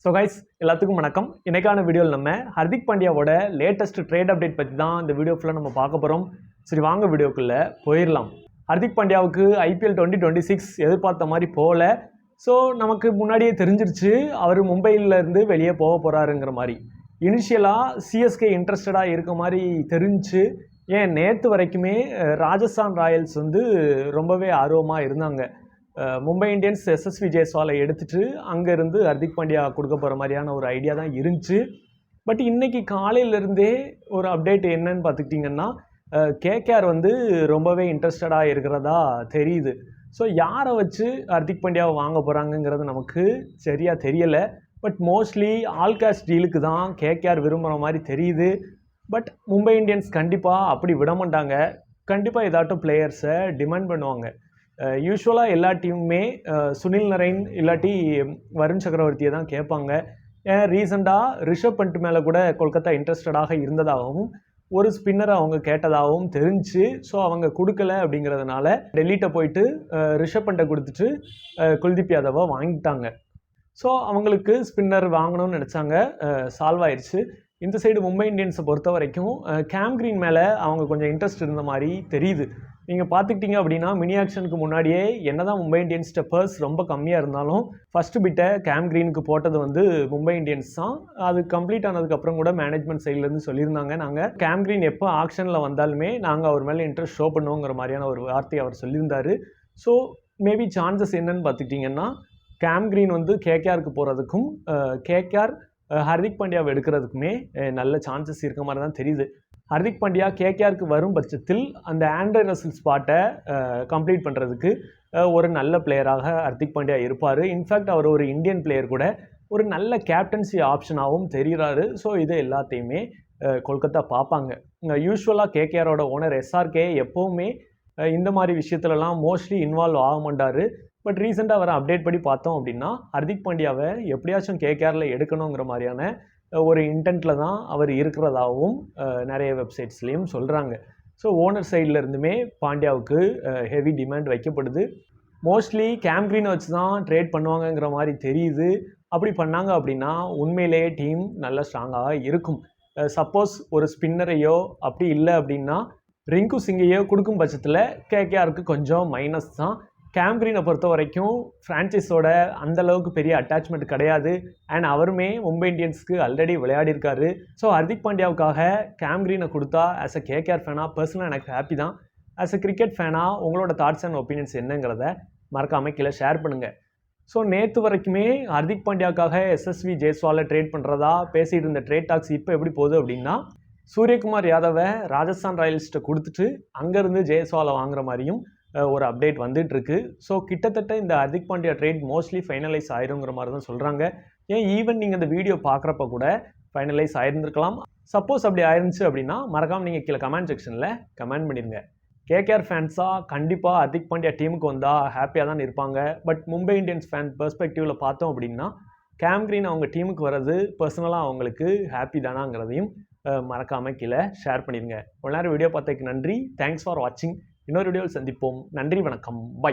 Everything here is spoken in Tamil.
ஸோ கைஸ் எல்லாத்துக்கும் வணக்கம். இன்னைக்கான வீடியோவில் நம்ம ஹர்திக் பாண்டியாவோட லேட்டஸ்ட் ட்ரேட் அப்டேட் பற்றி தான் இந்த வீடியோ ஃபுல்லாக நம்ம பார்க்க போகிறோம். சரி வாங்க வீடியோக்குள்ளே போயிடலாம். ஹர்திக் பாண்டியாவுக்கு IPL 2026 எதிர்பார்த்த மாதிரி போகல. ஸோ நமக்கு முன்னாடியே தெரிஞ்சிருச்சு அவர் மும்பையிலேருந்து வெளியே போக போகிறாருங்கிற மாதிரி. இனிஷியலாக சிஎஸ்கே இன்ட்ரெஸ்டடாக இருக்க மாதிரி தெரிஞ்சு, ஏன் நேற்று வரைக்குமே ராஜஸ்தான் ராயல்ஸ் வந்து ரொம்பவே ஆர்வமாக இருந்தாங்க. மும்பை இந்தியன்ஸ் SSV ஜெய்ஸ்வாலை எடுத்துகிட்டு அங்கேருந்து ஹர்திக் பாண்டியா கொடுக்க போகிற மாதிரியான ஒரு ஐடியா தான் இருந்துச்சு. பட் இன்றைக்கி காலையிலேருந்தே ஒரு அப்டேட் என்னன்னு பார்த்துக்கிட்டிங்கன்னா, KKR வந்து ரொம்பவே இன்ட்ரெஸ்டடாக இருக்கிறதா தெரியுது. ஸோ யாரை வச்சு ஹர்திக் பாண்டியாவை வாங்க போகிறாங்கங்கிறது நமக்கு சரியாக தெரியலை. பட் மோஸ்ட்லி ஆல் கேஷ் டீலுக்கு தான் KKR விரும்புகிற மாதிரி தெரியுது. பட் மும்பை இந்தியன்ஸ் கண்டிப்பாக அப்படி விட மாட்டாங்க. கண்டிப்பாக ஏதாட்டும் பிளேயர்ஸை டிமாண்ட் பண்ணுவாங்க. யூஸ்வலாக எல்லா டீமுமே சுனில் நரைன் இல்லாட்டி வருண் சக்கரவர்த்தியை தான் கேட்பாங்க. ரீசெண்டாக ரிஷப் பண்ட் மேலே கூட கொல்கத்தா இன்ட்ரெஸ்டடாக இருந்ததாகவும் ஒரு ஸ்பின்னரை அவங்க கேட்டதாகவும் தெரிஞ்சு, ஸோ அவங்க கொடுக்கல அப்படிங்கிறதுனால டெல்லிட்ட போயிட்டு ரிஷப் பண்ட்டை கொடுத்துட்டு குல்தீப் யாதவை வாங்கிட்டாங்க. ஸோ அவங்களுக்கு ஸ்பின்னர் வாங்கணும்னு நினச்சாங்க, சால்வ் ஆயிடுச்சு. இந்த சைடு மும்பை இந்தியன்ஸை பொறுத்த வரைக்கும் கேம் கிரீன் மேலே அவங்க கொஞ்சம் இன்ட்ரெஸ்ட் இருந்த மாதிரி தெரியுது. நீங்கள் பார்த்துக்கிட்டிங்க அப்படின்னா மினி ஆக்ஷனுக்கு முன்னாடியே என்ன தான் மும்பை இந்தியன்ஸ் பர்ஸ் ரொம்ப கம்மியாக இருந்தாலும் ஃபஸ்ட்டு பிட்டை கேம் கிரீனுக்கு போட்டது வந்து மும்பை இந்தியன்ஸ் தான். அது கம்ப்ளீட் ஆனதுக்கப்புறம் கூட மேனேஜ்மெண்ட் சைட்லேருந்து சொல்லியிருந்தாங்க, நாங்கள் கேம் கிரீன் எப்போ ஆக்ஷனில் வந்தாலுமே நாங்கள் அவர் மேலே இன்ட்ரெஸ்ட் ஷோ பண்ணுவோங்கிற மாதிரியான ஒரு வார்த்தையை அவர் சொல்லியிருந்தார். ஸோ மேபி சான்சஸ் என்னன்னு பார்த்துக்கிட்டிங்கன்னா, கேம் கிரீன் வந்து KKRக்கு போகிறதுக்கும் KKR ஹர்திக் பாண்டியாவை எடுக்கிறதுக்குமே நல்ல சான்சஸ் இருக்க மாதிரி தான் தெரியுது. ஹர்திக் பாண்டியா KKRக்கு வரும் பட்சத்தில் அந்த ஆண்ட்ரே ரசல் ஸ்பாட்டை கம்ப்ளீட் பண்ணுறதுக்கு ஒரு நல்ல பிளேயராக ஹர்திக் பாண்டியா இருப்பார். இன்ஃபேக்ட் அவர் ஒரு இந்தியன் பிளேயர் கூட, ஒரு நல்ல கேப்டன்சி ஆப்ஷனாகவும் தெரிகிறாரு. ஸோ இது எல்லாத்தையுமே கொல்கத்தா பார்ப்பாங்க. யூஸ்வலாக KKRோட ஓனர் SRK எப்போவுமே இந்த மாதிரி விஷயத்துலலாம் மோஸ்ட்லி இன்வால்வ் ஆக மாட்டார். பட் ரீசெண்டாக வர அப்டேட் படி பார்த்தோம் அப்படின்னா, ஹர்திக் பாண்டியாவை எப்படியாச்சும் KKRல எடுக்கணுங்கிற மாதிரியான ஒரு இன்டென்ட்டில் தான் அவர் இருக்கிறதாகவும் நிறைய வெப்சைட்ஸ்லேயும் சொல்கிறாங்க. ஸோ ஓனர் சைடில் இருந்துமே பாண்டியாவுக்கு ஹெவி டிமாண்ட் வைக்கப்படுது. மோஸ்ட்லி கேம் கிரீனை வச்சு தான் ட்ரேட் பண்ணுவாங்கங்கிற மாதிரி தெரியுது. அப்படி பண்ணாங்க அப்படின்னா உண்மையிலேயே டீம் நல்ல ஸ்ட்ராங்காக இருக்கும். சப்போஸ் ஒரு ஸ்பின்னரையோ அப்படி இல்லை அப்படின்னா ரிங்கு சிங்கையோ கொடுக்கும் பட்சத்தில் KKRக்கு கொஞ்சம் மைனஸ் தான். கேம் கிரீனை பொறுத்த வரைக்கும் ஃப்ரான்ச்சைஸோட அந்தளவுக்கு பெரிய அட்டாச்மெண்ட் கிடையாது. அண்ட் அவருமே மும்பை இந்தியன்ஸ்க்கு ஆல்ரெடி விளையாடிருக்காரு. ஸோ ஹர்திக் பாண்டியாவுக்காக கேம் கிரீனை கொடுத்தா ஆஸ் அ KKR ஃபேனாக பர்சனலாக எனக்கு ஹாப்பி தான். ஆஸ் அ கிரிக்கெட் ஃபேனாக உங்களோட தாட்ஸ் அண்ட் ஒப்பீனியன்ஸ் என்னங்கிறத மறக்காமல் கீழே ஷேர் பண்ணுங்கள். ஸோ நேற்று வரைக்குமே ஹர்திக் பாண்டியாவுக்காக SSV ஜெய்ஸ்வாலை ட்ரேட் பண்ணுறதா பேசிகிட்டு இருந்த ட்ரேட் டாக்ஸ் இப்போ எப்படி போகுது அப்படின்னா, சூரியகுமார் யாதவை ராஜஸ்தான் ராயல்ஸ்கிட்ட கொடுத்துட்டு அங்கேருந்து ஜெய்ஸ்வாலை வாங்குற மாதிரியும் ஒரு அப்டேட் வந்துட்டுருக்கு. ஸோ கிட்டத்தட்ட இந்த Hardik Pandya trade mostly finalize ஆயிருங்கிற மாதிரி தான் சொல்கிறாங்க. ஏன் ஈவன் நீங்கள் இந்த வீடியோ பார்க்குறப்ப கூட ஃபைனலைஸ் ஆயிருந்துருக்கலாம். சப்போஸ் அப்படி ஆயிருந்துச்சு அப்படின்னா மறக்காமல் நீங்கள் கீழே கமெண்ட் செக்ஷனில் கமெண்ட் பண்ணிடுங்க. KKR ஃபேன்ஸாக கண்டிப்பாக ஹர்திக் பாண்டியா டீமுக்கு வந்தால் ஹாப்பியாக தான் இருப்பாங்க. பட் மும்பை இந்தியன்ஸ் ஃபேன் பெர்ஸ்பெக்டிவில் பார்த்தோம் அப்படின்னா கேம் கிரீன் அவங்க டீமுக்கு வர்றது பர்சனலாக அவங்களுக்கு ஹாப்பி தானாங்கிறதையும் மறக்காமல் கீழே ஷேர் பண்ணிடுங்க. ஒரு நேரம் வீடியோ பார்த்ததுக்கு நன்றி. தேங்க்ஸ் ஃபார் வாட்சிங். இன்னொரு வீடியோவில் சந்திப்போம். நன்றி, வணக்கம், பை.